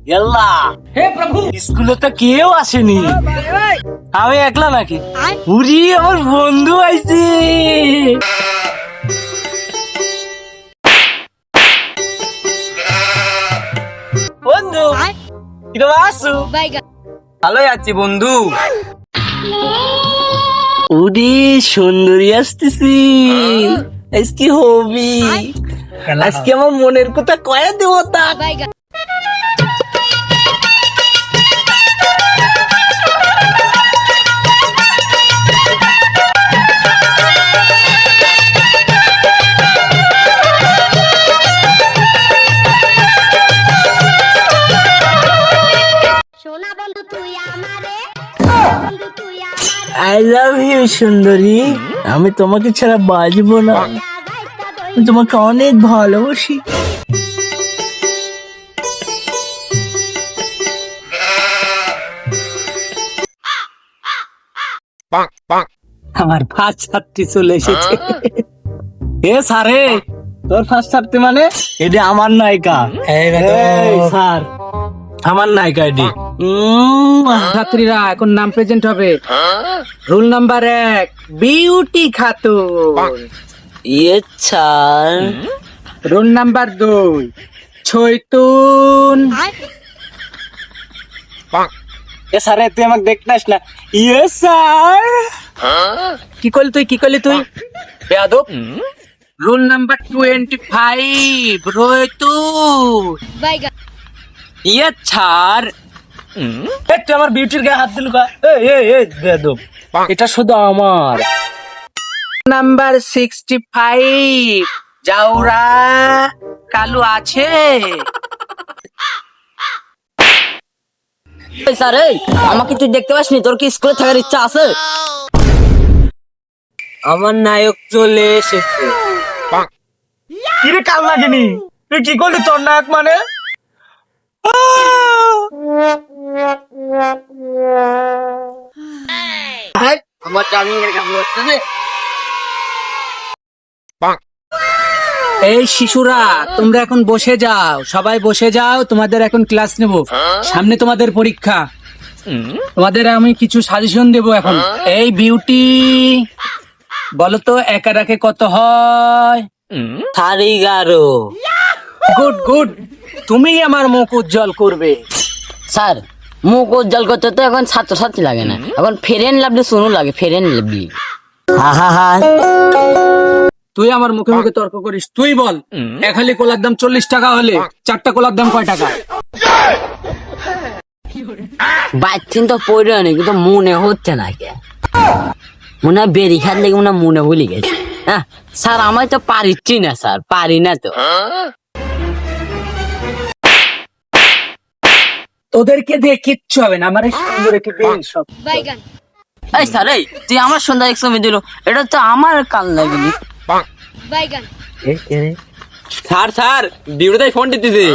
গেল্লা হে প্রভু স্কুলে তো কেউ আসেনি, আমি একলা নাকি? উরি আমার বন্ধু আইছে। বন্ধু কিরম আছো? ভালোই আছি বন্ধু। উরি সুন্দরী আসতেছি, আজকে হবি, আজকে আমার মনের কথা কয়া দেবো তা। সোনা বন্ধু তুই আমারে, বন্ধু তুই আমারে আই লাভ ইউ সুন্দরী, আমি তোমাকে ছাড়া বাঁচবো না, আমি তোমাকে অনেক ভালোবাসি। আমার ফার্স্ট ছাত্রী চলে এসেছে। এ সারে, তোর ফার্স্ট ছাত্রী মানে? এটা আমার নায়িকা। এই স্যার, আমার নায়িকা এটি। ছাত্রীরা এখন নাম প্রেজেন্ট হবে। Rule number 1 beauty Khatun. ইয়ে স্যার। Rule number 2 ছয়তুন। এ সারে, তুই আমাকে দেখতাস না? ইয়ে স্যার। কি করলি তুই বেয়াদব। Rule number 25 রয়তুন। ইয়ে স্যার। তুই আমার বিউটির গায়ে হাত দিলু কা? বেদব, এটা শুধু আমার। নাম্বার 65 জাউরা কালু আছে। স্যার এই আমাকে তুই দেখতে পাসনি? তোর কি স্কুলে থাকার ইচ্ছা আছে? আমার নায়ক চলে এসেছে। কিরে কাল লাগেনি? তুই কি করলি? তোর নায়ক মানে? আমার ডার্লিং এর কাছে আসছে। এই শিশুরা তোমরা এখন বসে যাও, সবাই বসে যাও, তোমাদের এখন ক্লাস নেব। সামনে তোমাদের পরীক্ষা, তোমাদের আমি কিছু সাজেশন দেব এখন। এই বিউটি বলো তো 1 আর 1 কত হয়? 11। গুড গুড, তুমি আমার মুখ উজ্জ্বল করবে। স্যার মুখ উজ্জ্বল করতে তো এখন ছাত্রছাত্রী লাগে না, এখন ফেরেন লাভলি শুনু লাগে, ফেরেন লাভলি। তুই আমার মুখে মুখে তর্ক করিস। তুই বল, 1 হালি কলার দাম 40 টাকা হলে 4টা কলার দাম কয় টাকা? বাচ্চিন তো পড়ে নি, কিন্তু মনে হচ্ছে না কে, মনে হয় বেরি খাত লেগে মনে হয় মনে ভুলে গেছে। হ্যাঁ স্যার, আমি তো পারিচ্ছি না স্যার, পারি না তো। তোদেরকে দিয়ে কিচ্ছু হবে না, আমার এই সুন্দরীকে দিয়ে সব। এই স্যার, এই তুই আমার সন্ধ্যা একসঙ্গে দিল, এটা তো আমার কাল লাগেনি। স্যার, বিউটি ফোন দিতেছে।